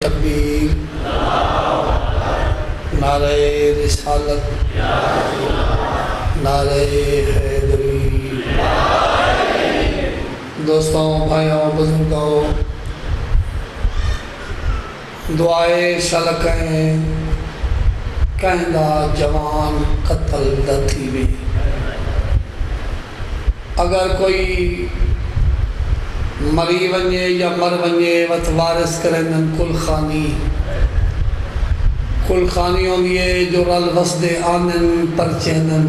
تکبیر، نعرہ رسالت، نعرہ حیدری۔ دوستوں، بھائیوں، بزرگوں، دعائے شلکیں کہندہ جوان قتل دتی بھی۔ اگر کوئی مری ونجے یا مر ونجے وت وارث کرندن کل خانی ہوندیے جو رل وسدے آنن پرچینن۔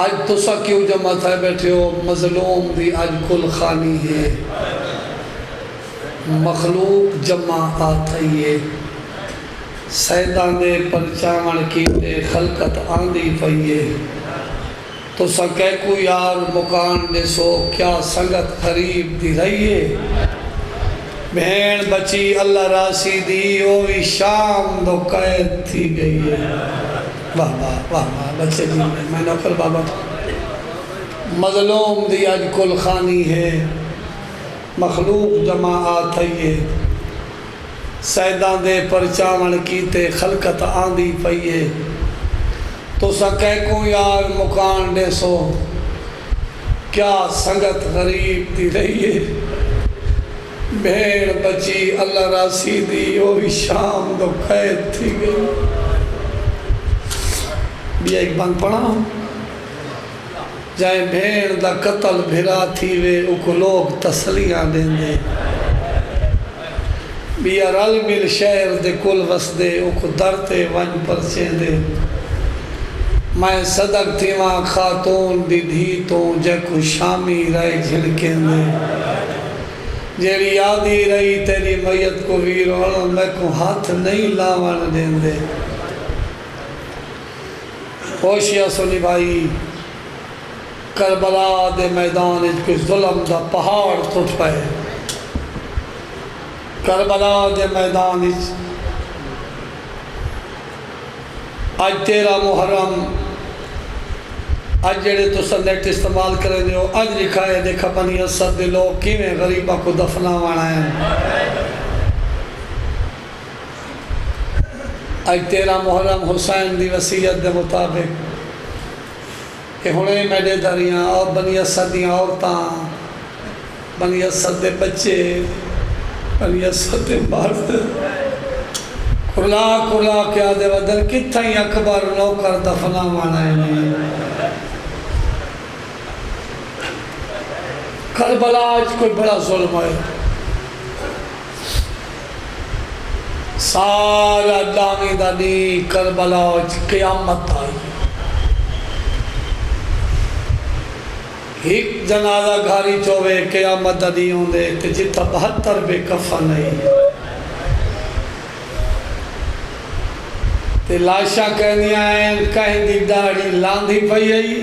آج تسا کیوں جمع تھے بیٹھے ہو؟ مظلوم بھی آج کل خانی ہے، مخلوق جمع آتھائیے، سیدانے پرچاون کیتے خلقت آندی پئیے۔ تو سکے کو یار مکان دے سو کیا سنگت قریب دی رہیے۔ بہن بچی اللہ راسی دی اوی شام دو قید تھی گئی ہے۔ واہ واہ واہ واہ بچے جی، میں نوکر بابا۔ مظلوم دی آج کل خانی ہے، مخلوق جمع آتھائیے، سیدان دے پرچاون کیتے خلقت آندی پئیے۔ تو سکے کو یار مکان دے سو کیا سنگت غریب دی رہیے۔ بھیڑ بچی اللہ راسی دی اوہی شام دو قید تھی گئی۔ بھی ایک بند پڑھا جائیں بھیڑ دا قتل بھرا تھی وے اکو لوگ تسلیاں دیں دے۔ بھی رل مل شہر دے کل وسدے اکو درتے ون پرچیں دے۔ میں صدق تھی وہاں خاتون دی دھی تو جے کو شامی رائے جھڑکیں دے۔ جیڑی یادی رہی تیری میت کو ویرون میں کو ہاتھ نہیں لاون دیں دے۔ ہوشیاں سنی بھائی، کربلا دے میدان کوئی ظلم دا پہاڑ ٹوٹ پائے۔ کربلا دے میدان آج 13 محرم، آج جڑے تو سنیٹ استعمال کرے دے ہو، آج لکھا ہے دیکھا بنی اسد دے لوگ کیویں غریبہ کو دفنا وانا ہے۔ آج 13 محرم حسین دی وصیت دے مطابق کہ ہونے میڈے دھریاں اور بنی اسد دیاں عورتاں، بنی اسد دے بچے، بنی اسد دے مرد کھلا کیا دے ودن کتھائی اکبر نوکر دفنا وانا ہے۔ کربلا آج کوئی بڑا ظلم ہے، سارا دامی دانی کربلا آج قیامت آئی۔ ایک جنازہ گھاری چوے قیامت دانی ہوں دے کہ جتا 72 بے کفن نہیں۔ تے لاشاں کہنیاں ہیں کہیں دی داڑی لاندھی پئی آئی،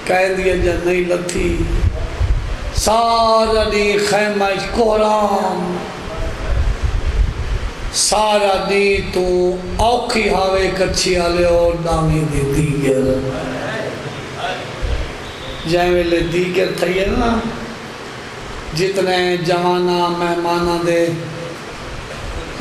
کہیں دی جن نہیں لتھی۔ سارا دی خیمہ کورام، سارا دی تو اوکھی ہاوے کچھی آلے اور دامی دی دیگر۔ جائیں ویلے دیگر تھئیے نا، جتنے جوانا مہمانہ دے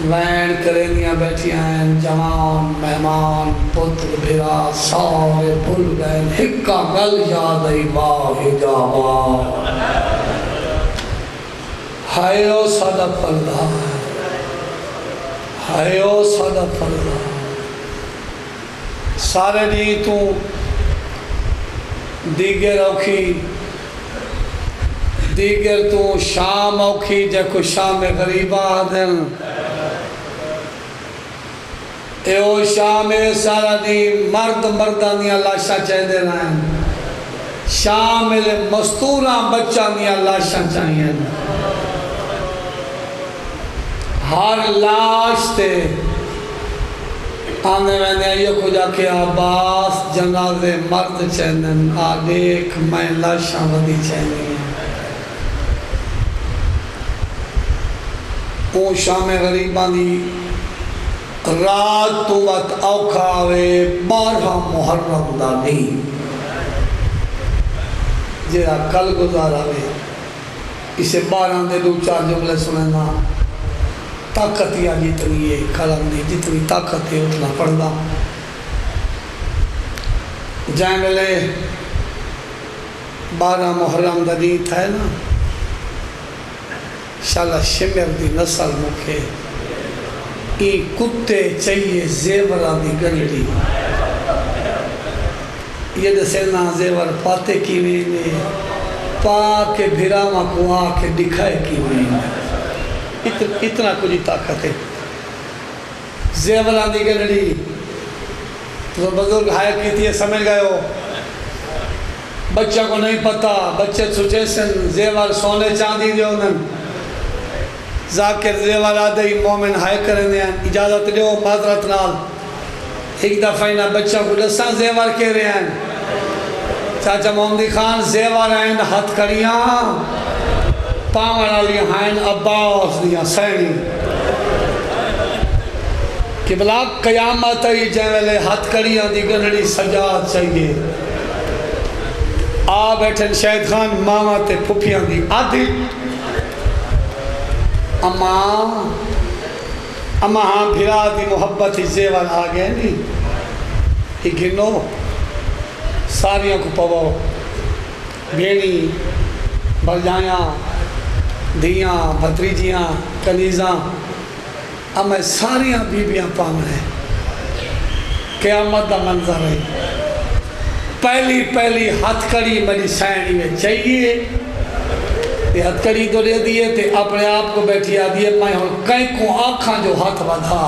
وین کرینیاں بیٹھیاں ہیں، جوان مہمان پتر بھرا سارے بھول گئے، ہکا گل یاد ای واہ جاوا۔ ہائیو سادہ پردہ، ہائیو سادہ پردہ۔ سارے نہیں تو دیگر اوکھی، دیگر تو شام اوکھی جے کو شام غریبہ آدھن۔ ایو شام سارا دی مرد مردانیاں لاشاں چاہے دے رہے ہیں، شام مستوراں بچانیاں لاشاں چاہیے۔ ہر لاش تے آنے میں یہ کھجا کہ عباس جنازے مرد چاہنن، آ دیکھ میں لاشاں ودی چاہنی ہیں۔ او شام غریبان دی رات تو وقت اوکھاوے 12 محرم دا نہیں۔ جیرا کل گزارا وے اسے 12 دے 2-4 جملے سننا طاقت یا جتنی ہے کلام دی جتنی طاقت ہے اتنا پڑھنا جائیں ملے 12 محرم دا دین تھا ہے نا شالا شمر دی نسل مکھے ای کتے چاہیے زیوران دی گنڈی یہ دسینا زیور پاتے کی وینے پا کے بھراما کو آ کے دکھائے کی وینے اتنا کچھ طاقت ہے زیوران دی گنڈی تو بزرگ ہائے کی تھی سمجھ گئے ہو بچہ کو نہیں پتا بچے سوچے سن زیور سونے چاندی دیو نن ذاکر زیور آدھے مومن ہائے کرنے ہیں اجازت دیو معذرت نال ایک دفعہ انہا بچہ کو دساں زیور کے رہے ہیں چاچا محمدی خان زیور ہیں ہتھ کریاں پاون علی ہیں عباس دیاں سینی کہ بلا قیامت ہی جیوے ہتھ کریاں دی گنڈی سجاد چاہیے آ بیٹھن شہید خان ماما تے پھپیاں دی آدھی اما ہاں بھرا دی محبت ہی زیور آگئے نہیں ہی گنو ساریاں کو پواؤ بینی برجائیاں دیاں بھتریجیاں کنیزاں اما ساریاں بیبیاں پامنے قیامت دا منظر ہے پہلی ہتھ کڑی میری سینی میں چاہیے یہ ہتھ کڑی تو دے دیئے تے اپنے آپ کو بیٹھی آدھیے میں ہوں کئی کو آنکھاں جو ہاتھ بدھا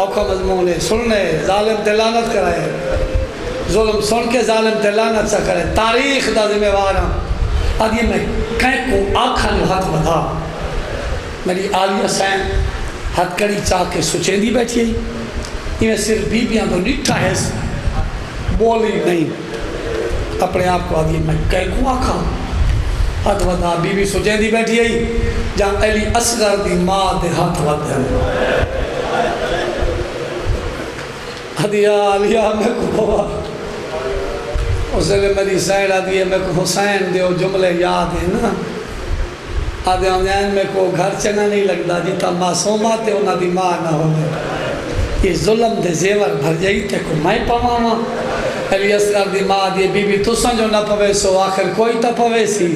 آنکھاں مضمون ہے سننے ظالم تلانت کرائے ظلم سن کے ظالم تلانت سا کرے تاریخ دا ذمہ وارا آدھیے میں کئی کو آنکھاں جو ہاتھ بدھا میری عالیہ سین ہتھ کڑی چاہ کے سچیں دی بیٹھی ہے یہ صرف بیبیاں تو نٹھا ہے بولی نہیں اپنے آپ کو آدھی میں کہہ کو آکھا ہاتھ ودا بی بی سجیں دی بیٹھی ہے جہاں علی اصغر دی ماں دے ہاتھ ودا ہے حدیعہ علیہ میں کو بابا اسے لئے میری سائل آدھی ہے میں کو حسین دے جملے یاد ہیں نا آدھے آنین میں کو گھر چنگا نہیں لگتا جیتا معصومات ہے انہا دی ماں نہ ہو یہ ظلم دے زیور بھر جائی تے کو میں پاواں علی اصغر دی ماں دی بی بی تساں جو نہ پوے سو آخر کوئی تا پوے سی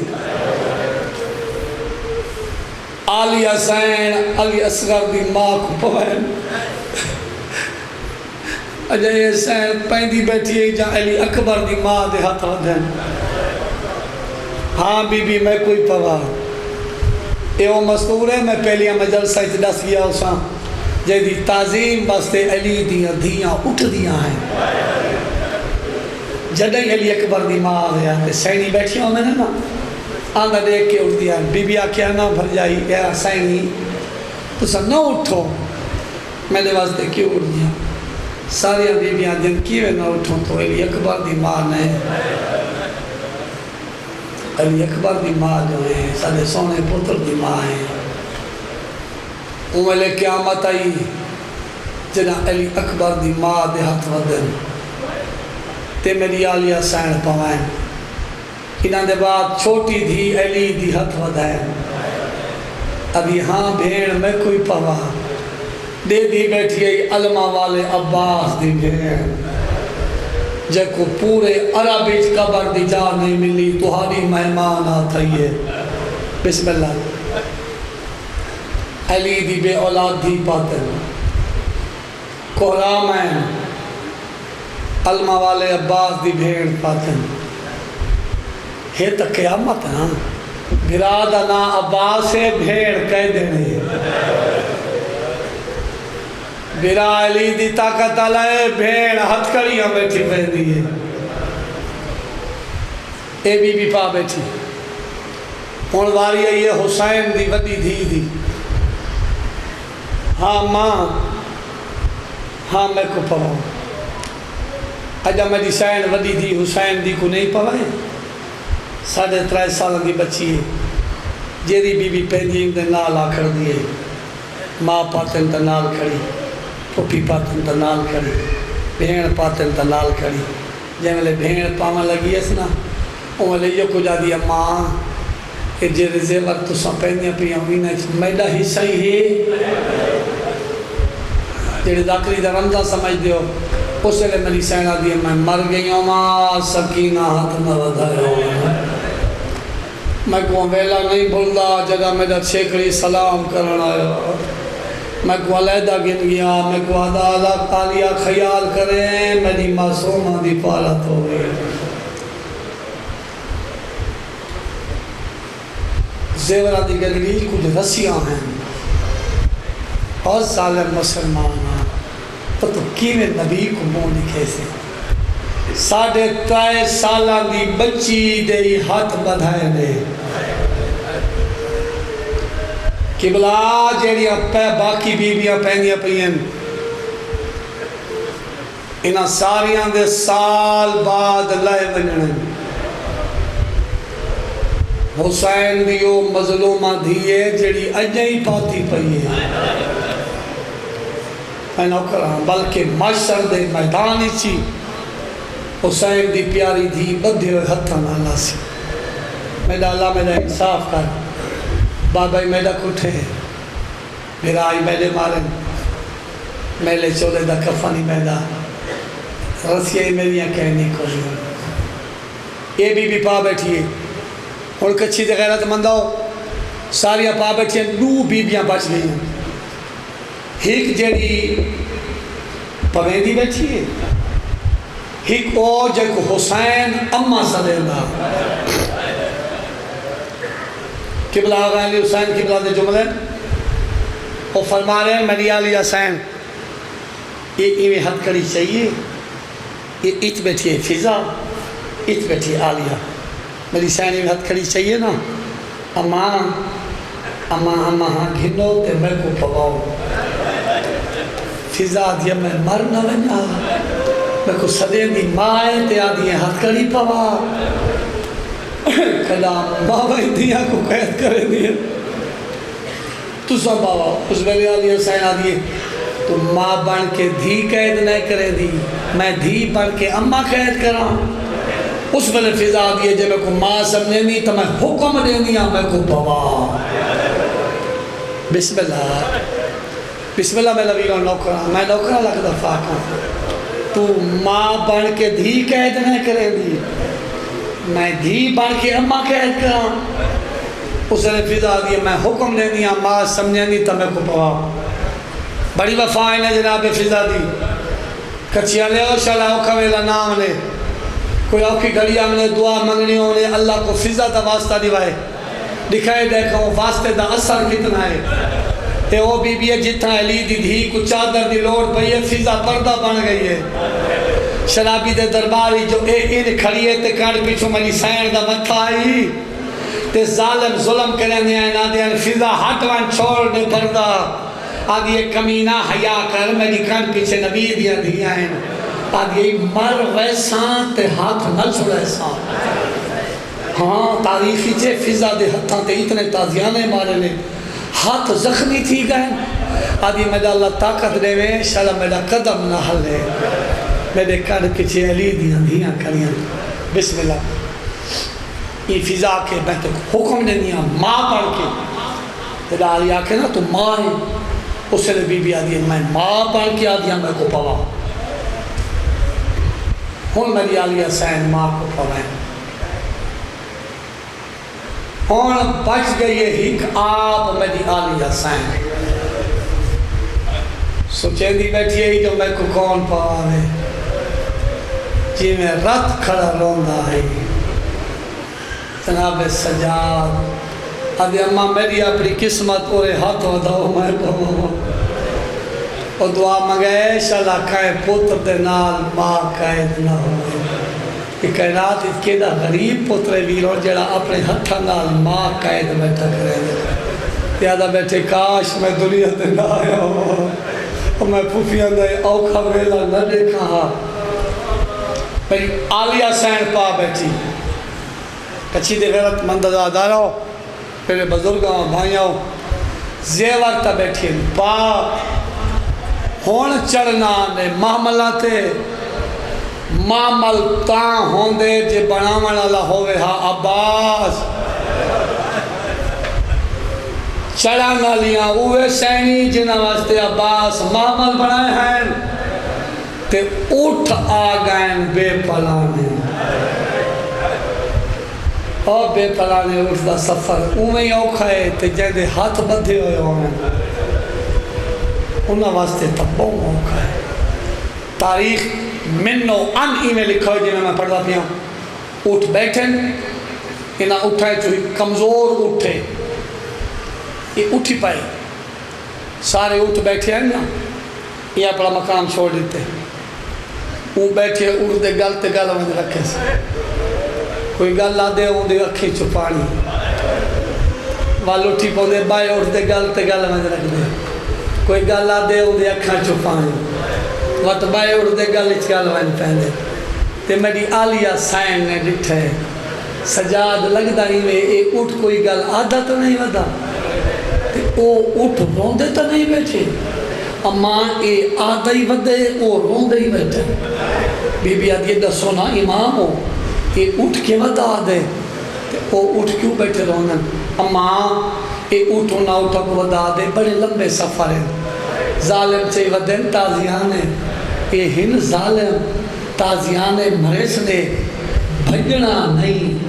علی حسین علی اصغر دی ماں کو پوے اجائے حسین پیندی بیٹھی ہے جہاں علی اکبر دی ماں دے ہاتھ ودھن ہاں بی بی میں کوئی پوا اے وہ مستور ہے میں پہلیاں میں جلسہ اتدس گیا اساں جیدی تعظیم بستے علی دیاں دیاں اٹھ دیاں ہیں جڑیں علی اکبر دی ماں آیا تے سینی بیٹھی ہوں میں نے نا آندہ دیکھ کے اٹھ دیا بی بی آکھیا نہ بھر جائی اے سینی تو سا نہ اٹھو میں نے واسطے کیوں اٹھ دیا ساری بی بیاں دن کیوے نہ اٹھوں تو علی اکبر دی ماں نے علی اکبر دی ماں جو ہے سارے سونے پتر دی ماں ہے اوہ لے قیامت آئی جنا علی اکبر دی ماں دے ہاتھ ودن تے میری آلیہ سین پوائیں انہاں دے بعد چھوٹی دھی علی دی ہاتھ ودائیں ابھی ہاں بھیڑ میں کوئی پوا دے دی بیٹھی ہے علمہ والے عباس دی بھیڑ جے کو پورے عربی قبر دی جا نہیں ملی تہاری مہمان آتا ہے بسم اللہ علی دی بے اولاد دی پاتن کوہرامین علمہ والے عباس دی بھیڑ پاتن ہے تا قیامت نا برادہ نا عباس ہے بھیڑ کہہ دینے برا علی دی طاقت علیہ بھیڑ ہتھ کریاں بیٹھی پہن دیئے اے بی بی پا بیٹھی ہون واری ہے یہ حسین دی ودی دھی دی ہاں ماں ہاں میں کو پڑھاؤں اجا میری سین ودی دی حسین دی کو نہیں پڑھائے 3.5 سال دی بچی ہے جیری بی بی پہنی دے نال آکھر دیئے ماں پاتن تا نال کھڑی پھوپھی پاتن تا نال کھڑی بھیڑ پاتن دلال کھڑی جے ملے بھیڑ پاما لگی اس نا او ملے یہ کو جا دی اماں کہ جے رزے وقت تو سا پہنیا پی امینہ میڈا حصہ ہی ہے جیڑے ذاکری دا رمضہ سمجھ دیو اس لئے میری سینہ دی میں مر گئی ہوں ماں سکینہ ہاتھ نہ ودھائے ہوں میں کو ویلا نہیں بھولدا جگہ میرا چھیکڑی سلام کرنا آیا میں کو علیحدہ گن گیا میں کو عدالت تعالیٰ خیال کریں میری معصومہ دی پالت ہو گئی زیورہ دی گلگی کچھ رسیاں ہیں اور ظالم مسلمان ہیں تو کیویں نبی کو منہ لکھے سے 3.5 سالہ دی بچی دے ہاتھ بدھائے دے قبلہ جیڑیاں باقی بیبیاں پہنیاں پہنیاں انہاں ساریاں دے سال بعد لائے ونجنے حسین دیو مظلومہ دیئے جیڑی اجائی پاتی پہیے میں نوکرہ بلکہ معاشر دے میدانی چی حسین دی پیاری دی بدھے ہوئے ہتھاں اللہ سی میرا اللہ میرا انصاف کر بابائی میرا کٹھے میرا آئی میرے مارن میلے چولے دا کفانی میرا رسیہ میریاں کہنی کو یہ بھی پا بیٹھیے اور کچھی دے غیرت مندہ ہو ساریاں پا بیٹھیے 2 بیبیاں بچ گئی ہیں ایک جیڑی پویندی بیٹھیے ایک او جے کو حسین اممہ صدر دا قبلہ آغا علی حسین قبلہ دے جملے وہ فرما رہے ہیں میری علی حسین یہ ایویں حد کری چاہیے یہ ات بیٹھی ہے فضا ات بیٹھی ہے عالیہ میری حسین ایویں حد کری چاہیے نا اماں ہاں گھنو تے میں کو پواؤ فضا دیا میں مر نہ بنا میں کو صدے دی مائے تے آدھی حد کری پوا کلام بابا دیا کو قید کرے دیئے تو سب بابا اس ویلے علی حسین آدھیے تو ماں بن کے دھی قید نہیں کرے دی میں دھی بن کے اممہ قید کراں اس ویلے فضا آدھیے جب میں کو ماں سمجھے نہیں تو میں حکم دے دیا میں کو بابا بسم اللہ میں لبی گا نوکرہ میں نوکرہ لگ دفعہ کھاں تو ماں بن کے دھی قید نہیں کرے دی میں دھی بن کے اممہ قید کراں اس نے فضا دیئے میں حکم دے دیا ماں سمجھے نہیں تو میں کو پوا بڑی وفائیں نے جناب فضا دی کچھیاں لے او شالا اوکھا ویلا نام لے کوئی اوکھی گھڑیاں میں دعا منگنی ہونے اللہ کو فضا دا واسطہ دیوائے دکھائے دیکھا وہ واسطے دا اثر کتنا ہے اے او بی بی جتنا علی دی دھی کو چادر دی لوڑ پئی ہے فضا پردہ بن گئی ہے شرابی دے درباری جو ان کھڑیے تے کانڈ پیچھو منی سین دا متھا آئی تے ظالم ظلم کرنے دیا نا دیا فضا ہٹوان چھوڑ دے پردہ آدھی ایک کمینہ حیاء کر میری کانڈ پیچھے نبی دیا دیا ہیں آدھی مر ویسان تے ہاتھ نہ چھوڑے سان ہاں تاریخی چھے فضا دے ہتھاں تے اتنے تازیانے مارے لے ہاتھ زخمی تھی گئے آدھی میڈا اللہ طاقت دے میں شالا میڈا قدم نہ ہلے میرے کار پیچھے علی دیاں کریاں بسم اللہ یہ فضا کے میں تو حکم دے دیا ماں پڑھ کے تیرا علی آکے نا تو ماں ہے اس نے بی بی آدھی میں ماں پڑھ کے آدھیا میں کو پوا ہون میری علی حسین ماں کو پوائیں ہون بچ گئی ہے ایک آپ میری علی حسین سوچیں دی بیٹھی ہے جو میں کو کون پاوے جی میں رت کھڑا روندہ ہے جناب سجاد آدھی اممہ میری اپنی قسمت اور ہاتھ وداؤ میں پاوے اور دعا مگئے شالا کھائے پتر دے نال ماں قید نہ ہوئے کہ کائنات اس کے دا غریب پترے ویروں جڑا اپنے ہتھا نال ماں قید بیٹھا کرے دے یادہ بیٹھے کاش میں دنیا دے نہ آیا ہوں اور میں پھوفیاں دے اوکھا ویلا نہ دیکھا ہاں میری عالیہ سین پا بیٹھی کچھی دے غیرت مندہ دارا ہو میرے بزرگاں بھائیاں ہو زیور تا بیٹھی پا ہون چڑھنا نے معاملہ تے معامل تاں ہوندے جے بناون والا ہووے ہا عباس چڑھن والیاں اوے سینی جنہاں واسطے عباس معامل بنائے ہیں تے اٹھ آ گئے بے پلانے اور بے پلانے اٹھ دا سفر اویں ہی اوکھا ہے تے جیندے ہاتھ بدھے ہوئے ہوئے انہاں واسطے تب بہت اوکھا ہے تاریخ منو ان ای میں لکھا ہوئے جنہاں میں پڑھا پیا اٹھ بیٹھیں انہاں اٹھائے جو کمزور اٹھے یہ اٹھی پائے سارے اٹھ بیٹھے ہیں نا یہ اپنا مقام چھوڑ دیتے وہ بیٹھے اٹھ دے گل تے گل میں رکھے سے کوئی گل آ دے ہوں دے اکھی چھپانی وال اٹھی پاؤں دے بائے اٹھ دے گل تے گل میں رکھ دے کوئی گل آ دے ہوں دے اکھا چھپانی وقت بائے اٹھ دے گل اچھ گل میں پہنے تے میری آلیہ سائن نے ڈٹھے سجاد لگدا ہی میں ایک اٹھ کوئی گل آدھا تو نہیں ودا تے او اٹھ روندے تو نہیں بیٹھے اما اے آدھا ہی ودے او روندے ہی بیٹھے بی بی آدھی دسو نا امام ہو اے اٹھ کے ودا دے تے او اٹھ کیوں بیٹھے روندن اما اے اٹھو نہ اٹھا کو ودا دے بڑے لمبے سفر ہیں ظالم سے ودن تازیانے اے ہن ظالم تازیانے مریس نے بھجنا نہیں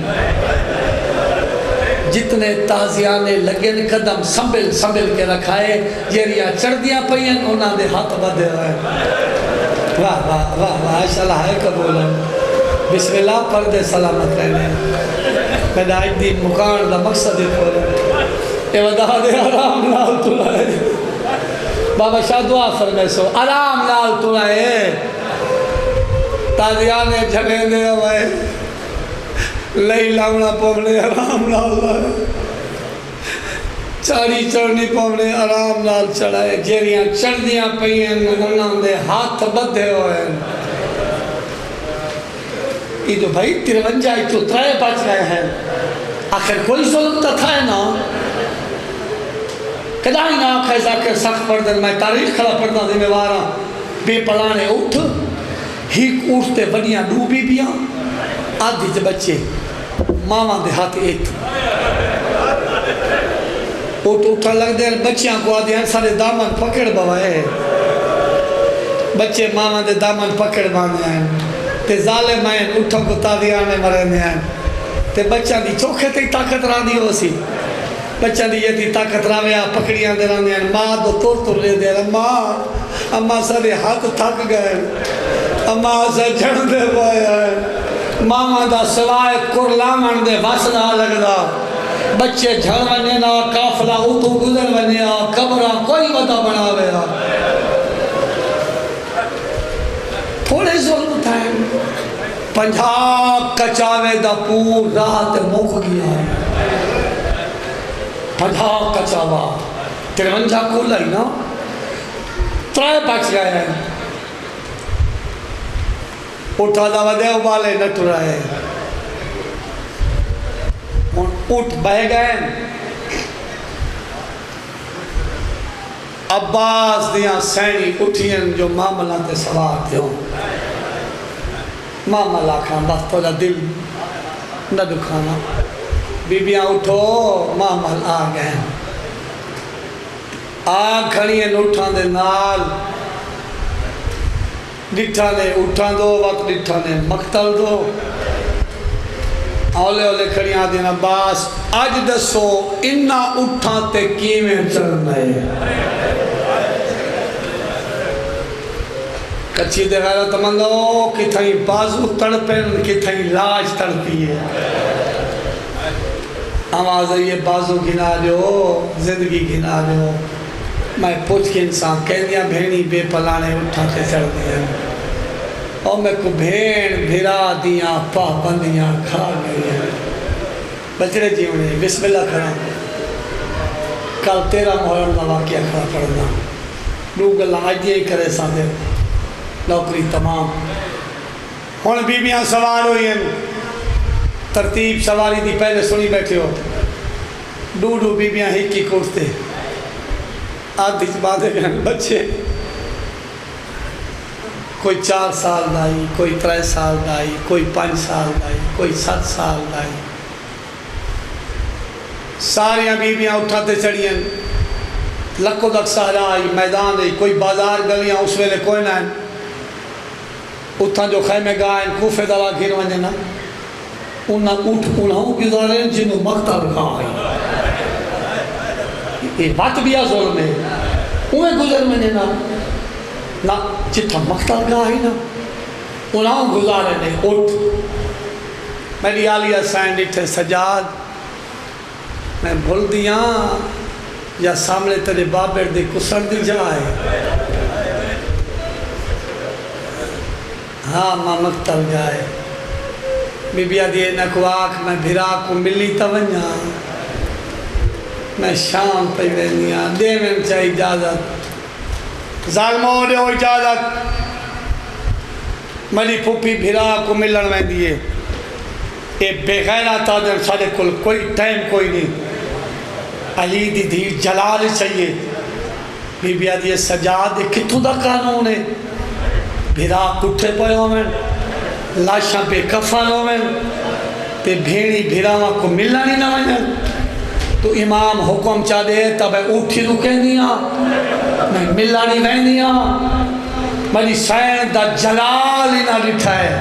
جتنے تازیانے لگے قدم سنبھل کے رکھائے جیریاں چڑھ دیا پئیں انہاں دے ہاتھ بدھے ہوئے واہ واہ واہ واہ اللہ ہے قبول ہے بسم اللہ پردے سلامت رہنے میں آج دی مکان دا مقصد کھولے اے ودا دے آرام نال تلائے بابا شاہ دعا فرمائے سو آرام نال تلائے تازیانے جھگے دے ہوئے لئی لاؤنا پونے آرام نال چاڑی چڑھنی پونے آرام نال چڑھائے جیریاں چڑھ دیاں پئیں انہاں دے ہاتھ بدھے ہوئے یہ تو بھائی 53 تو 3 بچ گئے ہیں آخر کوئی ظلم تو تھا ہے نا کدائی نہ آکھے ذاکر سخت پردن میں تاریخ کھلا پردن دے میں وارا بے پلانے اٹھ ہیک اٹھتے بنیاں ڈوبی بیاں آدھی تے بچے ماما دے ہاتھ ایک اٹھا لگ دے بچیاں کو آدھی ہیں سارے دامن پکڑ بوائے بچے ماما دے دامن پکڑ باندھے ہیں تے ظالم ہیں اٹھا کو تادیانے مرنے ہیں تے بچہ دی چوکھے تے طاقت را دی ہو سی بچہ دی یہ تھی طاقت راویا پکڑیاں دے رانے ہیں ماں دو تور لے دے رہا اماں سارے ہاتھ تھک گئے اماں سے جھڑ دے پائے ہیں ماما دا سوائے کرلامن دے واسدہ لگدا بچے جھڑ ونے نا کافلہ اتو گزر ونے نا قبرہ کوئی ودا بناوے نا تھوڑے ظلم تھائیں 50 کچاوے دا پور رات موک گیا 50 کچاوہ 53 کو لئی نا 3 بچ گئے ہیں اٹھا دا ودے ابالے نہ ٹرائے اٹھ بہ گئے عباس دیاں سینی اٹھیں جو معاملہ تے سوار تھے ہوں معاملہ کھان بس تولا دل نہ دکھانا بیبیاں اٹھو معامل آ گئے آگ کھڑی ہیں اٹھان دے نال ڈٹھا نے اٹھان دو وقت ڈٹھا نے مقتل دو اولے اولے کھڑی آدھی نا باس آج دسو انہا اٹھان تے کیمیں چڑھنا ہے کچھی دے غیرت مندو کتھائی بازو تڑپن کتھائی لاج تڑپی ہے آواز یہ بازو گھنا جو زندگی گھنا جو میں پوچھ کے انسان کہہ دیا بھینی بے پلانے اٹھا کے چڑھ دیا اور میں کو بھین بھرا دیاں پاہ بندیاں کھا گئی ہیں بچڑے جیونے بسم اللہ کھڑا کل 13 محرم کا واقعہ کھڑا پڑھنا لوگ اللہ آجی ہی کرے ساندے نوکری تمام ہون بیبیاں سوار ہوئی ہیں ترتیب سواری دی پہلے سنی بیٹھے ہو ڈو بیبیاں ہی کی کوٹتے آدھی باندھے گئے بچے کوئی 4 سال دائی، کوئی 3 سال دائی، کوئی 5 سال دائی، کوئی 7 سال دائی. ساریاں بیبیاں اٹھاتے چڑھیاں لکو لک سہرا آئی میدان دی، کوئی بازار گلیاں اس ویلے کوئی نہ اتھاں جو خیمے گائیں کوفے دلا گھر ونجے نا انہوں گزارے جنہوں مقتل گائی یہ بات بھی ظلم ہے انہیں گزر میں نا جتھا مقتل گائی نا انہوں گزارے نے اٹھ میری عالیہ سین ڈٹھے سجاد میں بھول دیاں یا سامنے تیرے بابر دے کسر دی جائے ہاں ماں مقتل گائے بی بی آدھی نکو آنکھ میں بھرا کو ملی تونیا میں شام پہ وینیا دے میں چاہی اجازت ظالموں دے ہو اجازت ملی پھوپی بھرا کو ملن وین دیئے اے بے غیرہ تادر سارے کل کوئی ٹائم کوئی نہیں علی دی دھی جلال چاہیے بی بی آدھی سجاد کتھو دا قانون ہے بھرا کٹھے پہ ہوئے لاشاں پہ کفن ہوئے تے بھیڑی بھراواں کو ملنا نہیں نہ وجہ تو امام حکم چاہ دے تب اٹھی رکیں دیا میں ملنا نہیں وین دیا مجھے سین دا جلال ہی نہ لٹھا ہے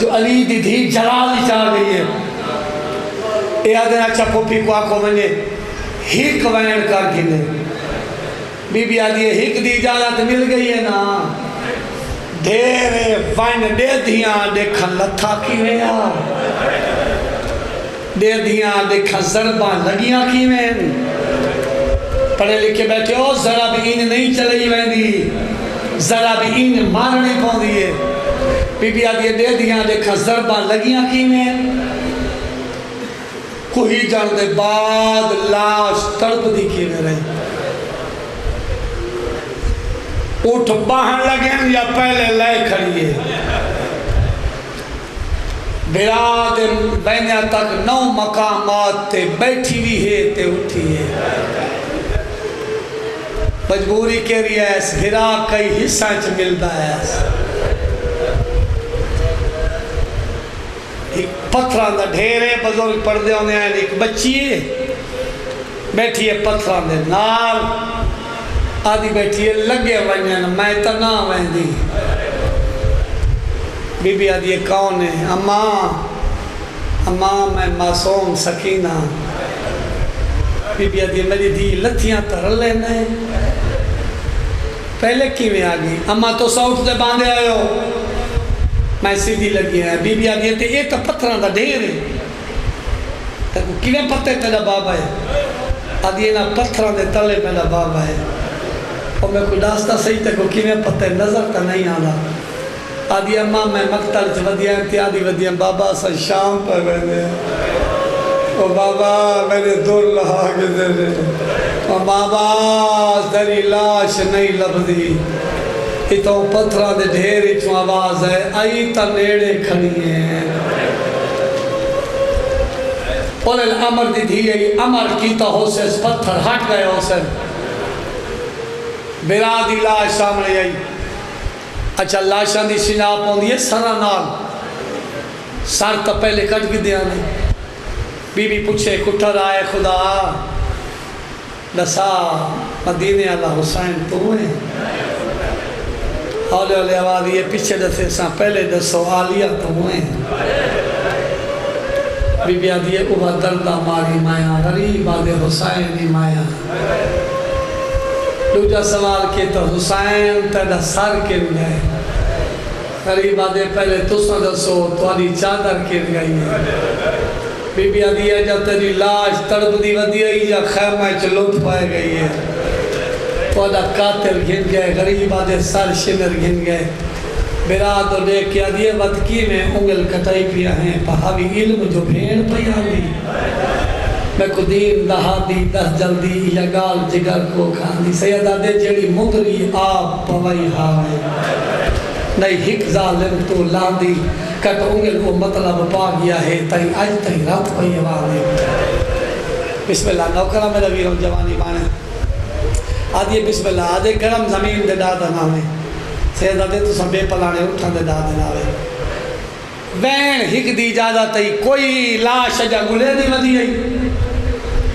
جو علی دی دھی جلال ہی چاہ گئی ہے اے آدھے اچھا پھوپی کو آنکھوں میں نے ہک وین کر گھنے بی بی آدھی ہک دی اجازت مل گئی ہے نا دھیرے وین دے دیاں دیکھن لتھا کی ویا دے دیاں دیکھن ضرباں لگیاں کی وین پڑھے لکھے بیٹھے ہو ذرا بھی این نہیں چلئی وین دی ذرا بھی این مارنے پہن دیئے بی بی آدھی دے دیاں دیکھن ضرباں لگیاں کی وین کوئی جان دے بعد لاش تڑپ دی کی میں رہی اٹھ باہن لگیں یا پہلے لائے کھڑیے بھرا دے بینیا تک 9 مقامات تے بیٹھی بھی ہے تے اٹھی ہے مجبوری کے رہی ہے اس بھرا کئی حصہ چھ ملتا ہے ایک پتھران دا ڈھیرے بزرگ پردے ہونے آئے ایک بچی ہے بیٹھی ہے پتھران دے نال آدھی بیٹھی ہے لگے ونجن میں تنا ویندی بی بی آدھی کون ہے اماں میں معصوم سکینہ بی بی آدھی میری دھی لتھیاں تر لینے پہلے کی میں آگئی اماں تو ساؤٹ دے باندھے آئے ہو میں سیدھی لگی ہے بی بی آدھی ہے یہ تو پتھران دا ڈھیر ہے تکو کیویں پتے تیرا بابا ہے آدھی نا پتھران دے تلے میرا بابا ہے اور میں کوئی داستہ صحیح تکو کیویں پتے نظر تا نہیں آنا آدھی اماں میں مقتل چھ ودیاں تھی آدھی ودیاں بابا سا شام پر وینے او بابا میرے دور لہا کے دے او بابا تیری لاش نہیں لبدی یہ تو پتھرہ دے ڈھیری چو آواز ہے آئی تا نیڑے کھنی ہے اور الامر دی دھی ہے امر کیتا ہو سے پتھر ہٹ گئے ہو سے بیرا دی لاش سامنے آئی اچھا لاشاں دی سنا پوندی ہے سرہ نال سر تا پہلے کٹ کی دیا نہیں بی بی پوچھے کٹھر آئے خدا دسا مدینے اللہ حسین تو ہوئے ہولے ہولے آواز یہ پیچھے دسے ساں پہلے دسو آلیہ تو ہوئے بی بی آدھی اوہ دردہ ماری مایا غریب آدھے حسین مایا دوجہ سوال کے تو حسین تیرا سر کن گئے غریب آدھے پہلے تسا دسو تواری چادر کن گئی ہے بی بی آدھی ہے جب تیری لاش تڑپ دی ودی ہے یا خیمہ چلوت پائے گئی ہے توڑا قاتل گھن گئے غریب آدھے سر شمر گھن گئے براد و دیکھ کے آدھی ہے ودکی میں انگل کٹائی پیا ہیں پہاوی علم جو بھین پیا لی میں کو دین دہا دی دس جلدی یا گال جگر کو کھان دی سیدہ دے جڑی مدری آپ پوائی ہاوے نہیں ہک ظالم تو لاندی کٹ انگل کو مطلب پا گیا ہے تائی آج تائی رات پہی آوانے بسم اللہ نوکرہ میں رویروں جوانی بانے آدھی بسم اللہ آدھے گرم زمین دے دادا نامے چہدا دے تو سب بے پلانے اٹھان دے داد ناوے بین ہک دی اجازت ای کوئی لاش جا گلے دی ودی ای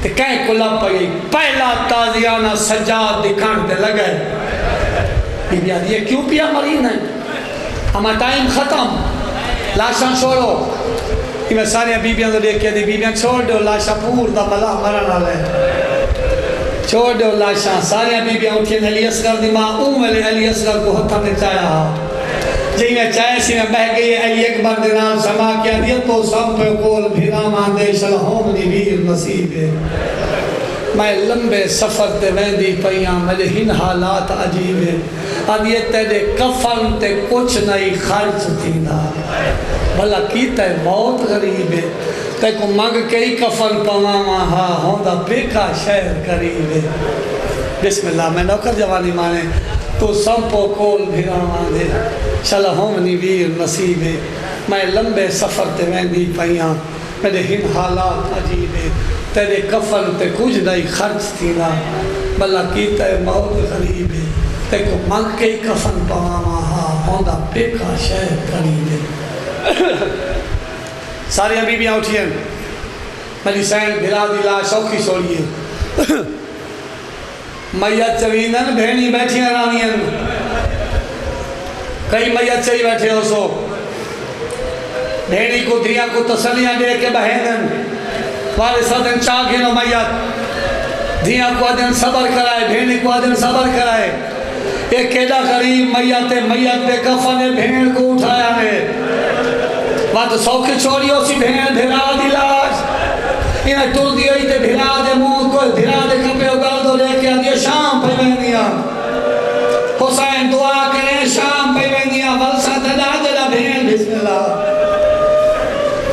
تے کہیں کو لب پئی پہلا تازیانہ سجاد دکھان تے لگئے بی بی آدھی یہ کیوں پیا مرین ہے ہمارا ٹائم ختم لاشاں چھوڑو کہ میں سارے بی بیاں تو دیکھ کے دی بی بیاں چھوڑ دو لاشاں پور دا بلا مرن آلے چھوڑ دو لاشاں سارے بی بیاں اٹھیں علی اصغر دی ماں علی اصغر کو ہتھا میں چایا جی میں چاہے سی میں بہ گئی علی اکبر دے نام سما کیا دیا تو سب پہ کول بھیرا ماندے شلہوم دی ویر نصیب ہے میں لمبے سفر تے ویندی پئیاں میرے ہن حالات عجیب ہے آدھیے تیرے کفن تے کچھ نہیں خرچ تھینا بھلا کیتا ہے بہت غریب ہے تے کو مانگ کے ہی کفن پواما ہاں ہوندہ بیکا شہر قریب ہے بسم اللہ میں نوکر جوانی مانے تو سب پو کول بھیرا ماندے شلہوم ویر نصیب ہے میں لمبے سفر تے ویندی پئیاں میرے ہن حالات عجیب ہے تیرے کفن تے کچھ نہیں خرچ تھینا بھلا کیتا ہے موت غریب ہے تے کو مانگ کے ہی کفن پواما ہاں ہوندہ بیکا شہر قریب ہے ساری بی بیاں اٹھیں میری سین بھلا دی لاش اوکھی سوڑیے میت چوینن بھینی بیٹھی رانین کئی میت چاہی بیٹھے ہو سو بھینی کو دیا کو تسلیاں دے کے بہینن والے ساتھن چاہ گھنو میت دیا کو آدھن صبر کرائے بھینی کو آدھن صبر کرائے ایک کیڑا غریب میت پہ کفن بھین کو اٹھایا نے بات سوکھ چھوڑی ہو سی بھین بھیرا دی لاش انہیں ٹول دی ہوئی تے بھیرا دے منہ کو بھیرا دے کپے اگل دو لے کے آدھیا شام پہ بہنیا حسین دعا کریں شام پہ بہنیا ولسا تدا جلا بھین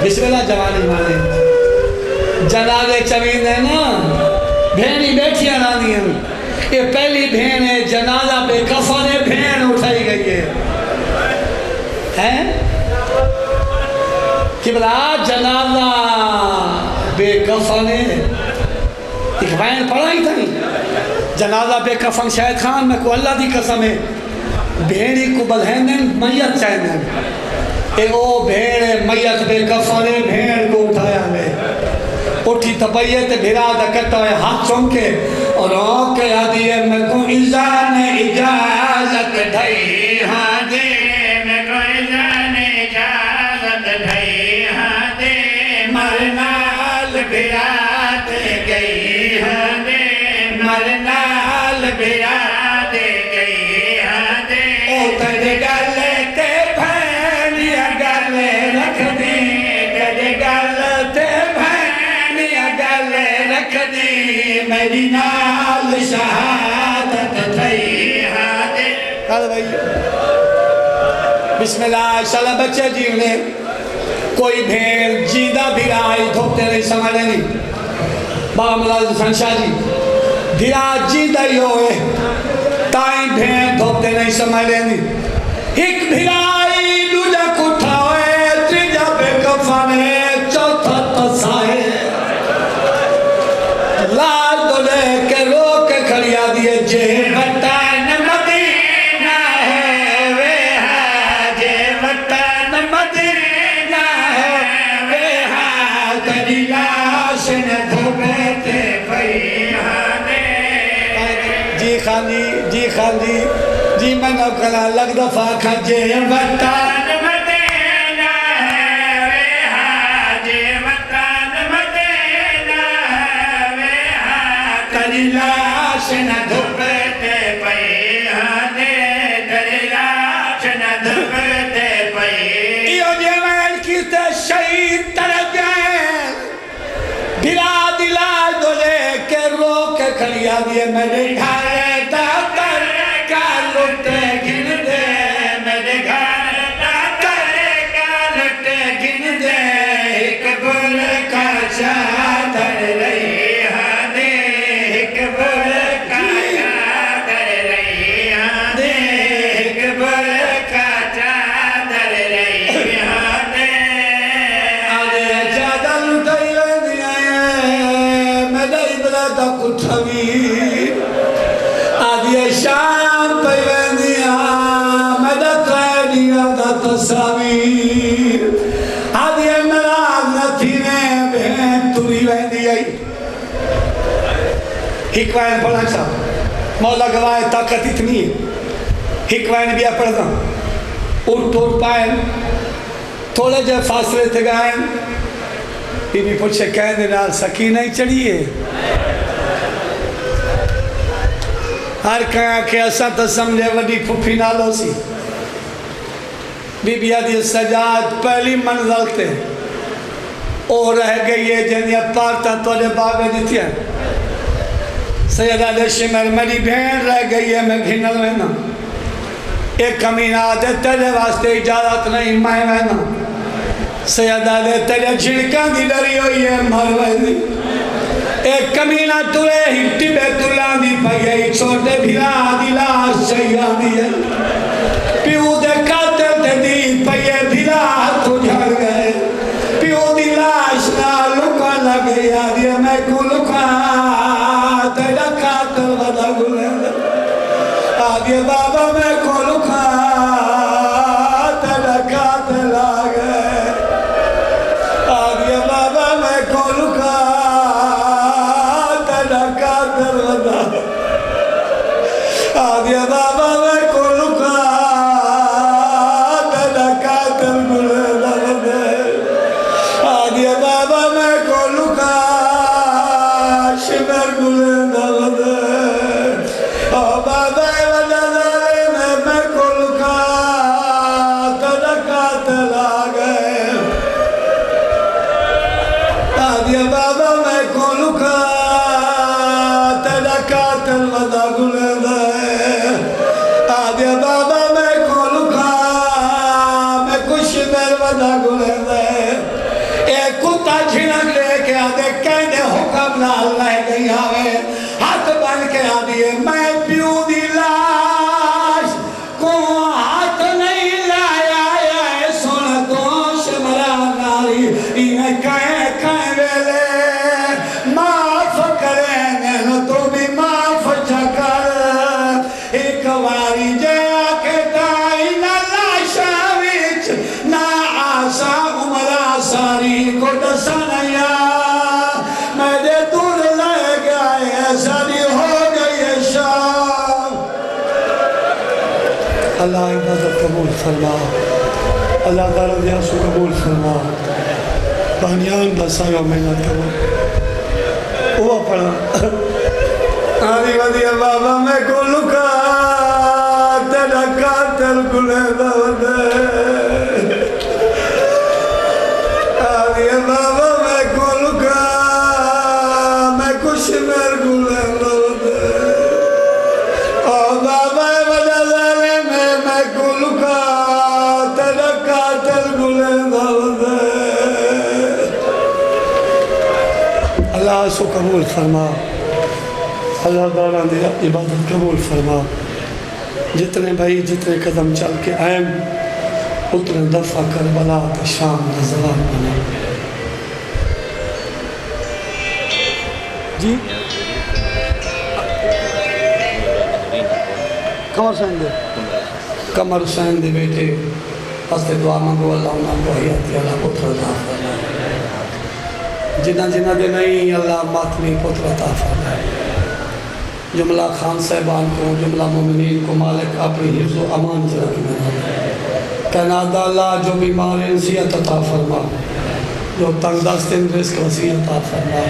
بسم اللہ جوانی مانے جنازے چوین ہے نا بھینی بیٹھی آنانی ہیں یہ پہلی بھین ہے جنازہ پہ کفن بھین اٹھائی گئی ہے کہ بلا جنازہ بے کفن ایک بین پڑھا ہی تھا نہیں جنازہ بے کفن شاہد خان میں کو اللہ دی قسم ہے بھینی کو بلہنن میت چاہنن اے او بھین میت بے کفن بھین کو اٹھایا میں اٹھی تبیت بھیرا دا کٹا ہے ہاتھ چونکے اور روکے آدھی ہے میں کو انسان اجازت ڈھائی ہاں دے میں کو انسان اجازت ڈھائی ہاں دے مرنال بھیرا دے گئی ہاں دے مرنال بھیرا دے گئی ہاں دے او تجھے گلے تے بھینیا گلے رکھ دی تجھے گلے تے میری نال شہادت تھئی ہاں دے بسم اللہ انشاءاللہ بچے جیونے کوئی بھین جیدہ بھیرا آئی دھوکتے نہیں سمجھے نہیں بابا ملازم سنشاہ جی بھیرا جیدہ ہی ہوئے تائیں بھین دھوکتے نہیں سمجھے نہیں ایک بھیرا آئی دوجہ کٹھا ہوئے تریجہ بے کفانے چوتھا تسائے لال تو لے کے روک کھڑیا دیئے جے وطن مدینہ ہے وے ہاں جے وطن مدینہ ہے وے ہاں تری لاش نے دھوبیتے پہیانے جی خان جی جی میں نو کلا لگ دفعہ کھا جے وطن لاش نہ دھوپتے پہیانے تری لاش نہ دھوپتے پہیانے یہ جیوین کیتے شہید طرف جائیں بھیرا دلال دو لے کے روک کھڑیا دیئے میرے گھر داتر کا لٹے گن دے میرے گھر داتر کا لٹے گن دے ایک بل کا چادر رہی آدھی شام پہ ویندیاں میں دی آئی ایک وائن پڑھنا چاہا مولا گواہ طاقت اتنی ہے ایک وائن بھی پڑھنا اٹھ پائیں تھوڑے جے فاصلے تھے گائیں بی بی پوچھے کہنے نال سکینہ ہی چڑھیے ہر کہاں کہ ایسا تو سمجھے وڈی پھوپھی نالو سی بی بی آدھی سجاد پہلی منزل تے او رہ گئی ہے جنیا پارتا توڑے باغے دیتی ہیں سیدہ دے شمر میری بہن رہ گئی ہے میں گھنل میں نا ایک کمینہ آدھے تیرے واسطے اجازت نہیں میں نا سیدہ دے تیرے جھڑکاں دی ڈری ہوئی ہے مروے دی ایک کمینہ تورے ہٹی بے تلان دی پئی چھوٹے بھیرا دی لاش چاہیے دی ہے پیو دے قاتل تے دی پئی بھیرا تو جھڑ گئے پیو دی لاش نہ لکا لگے آدھی میں کو لکا تیرا قاتل ودا گلے آدھی بابا میں کو لکا تیرا قاتل آگئے آدھی بابا میں کو لکا تیرا قاتل ودا آدھی بابا میں کو لکا تیرا قاتل گلے آدھی بابا میں کو لکا شمر گلے او بابا ودا دارے میں کو لکا تیرا قاتل آگئے آدھی بابا میں کو لکا تیرا قاتل ودا گلے آدھی بابا میں کو لکا میں کچھ میر ودا گلے ایک کتا جھنک لے کے آدھے کہنے حکم نال لے گئی آوے ہاتھ بن کے آدھے میں پیو دی لاش کو ہاتھ نہیں لایا سن تو شمرا ناری انہیں کہیں ویلے معاف کریں گے تو بھی معاف چکر ایک واری جے آکے تائی نہ لاشا وچ نہ آسا عمرہ ساری کو دسانیا میں دے دور لے گئے ساری ہو گئی شام اللہ عبادت قبول فرما اللہ تعالیٰ دیاسو قبول فرما بانیان بسایو محنت کرو وہ پڑھا آدھی ودیا بابا میں کو لکا تیرا قاتل گلے دے آدھی بابا میں کو لکا میں کچھ میر گلے دے او بابا وجہ دارے میں کو لکا تیرا قاتل گلے دے اللہ سو قبول فرما اللہ تعالیٰ دی عبادت قبول فرما جتنے بھائی جتنے قدم چل کے آئیں اتنے دفعہ کربلا شام نظران بنے جی کمر حسین دے کمر حسین دے بیٹے ہستے دعا مانگو اللہ انہاں کو حیاتی اللہ پتر عطا فرمائے جنہ دے نہیں اللہ ماتمی پتر عطا فرمائے جملہ خان صاحبان کو جملہ مومنین کو مالک اپنی حفظ و امان سے رکھنا کائنات اللہ جو بیمار انسیت عطا فرما جو تنگ دستن رزق وسیع عطا فرما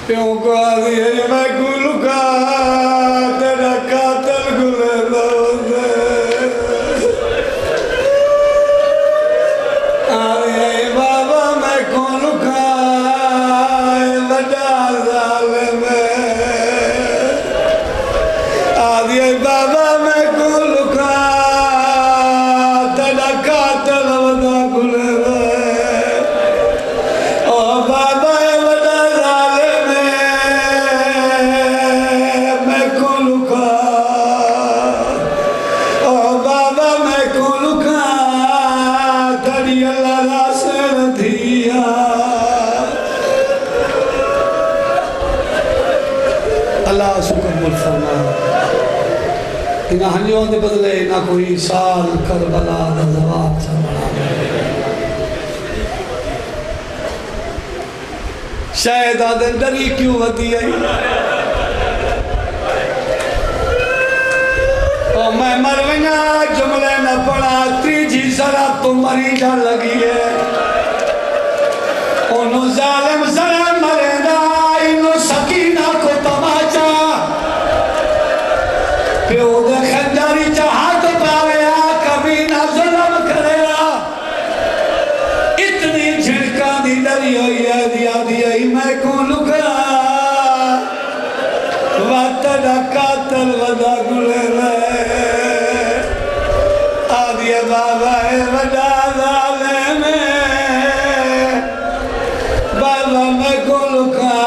پیوں کو آدھی ہے میں کو لکا تیرا قاتل گلے دے آدھی ہے بابا میں کو لکا وڈا ظالم آدھی ہے بابا میں کو لکا تیرا قاتل ودا گلے اللہ سو قبول فرما انہاں ہنجوں دے بدلے نہ کوئی سال کربلا دا زواب سمجھا شاید آدھے ڈری کیوں ودی آئی اور میں مروینا جملے نہ پڑا تیجی ذرا تو مری جا لگی ہے انہوں ظالم ذرا مریندا انہوں سکینہ کو تماچا پیو دے خنجاری چاہت پاویا کبھی نہ ظلم کریا اتنی جھڑکا دی ڈری ہوئی ہے دیا ہی میں کو لکا واتڑا قاتل ودا گلے رہے آدھیا بابا ہے ودا ظالم بابا میں کو لکا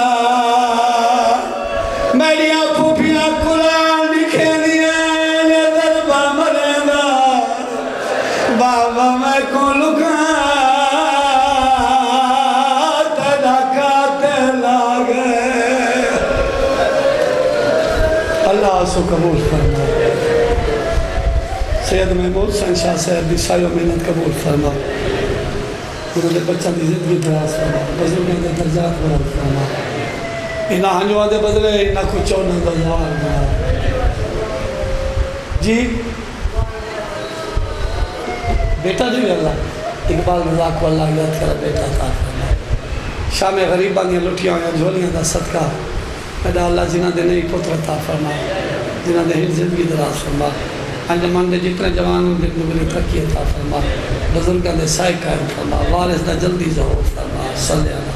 میری آنکھوں پیا قرآن لکھے دیے نظر مرے دا بابا میں کو لکا تیرا قاتل آ گئے اللہ سو قبول فرما سید محمود حسین شاہ صاحب دی سایہ محنت قبول فرما انہوں نے بچہ دی زندگی دراز فرما بزرگوں کے درجات بلند فرما انہاں ہنجوہ دے بدلے انہاں کو چونہ دوار بنا جی بیٹا جو اللہ اقبال رضا کو اللہ یاد کرا بیٹا تھا فرما شام غریبان یا لٹیاں یا جھولیاں دا صدقہ پیدا اللہ جنہ دے نئی پتر عطا فرما جنہ دے ہر زندگی دراز فرما انجمان دے جتنے جوان دے نبلی ترقی عطا فرما بزرگاں دے سائے قائم فرما وارث دا جلدی ظہور فرما صلی اللہ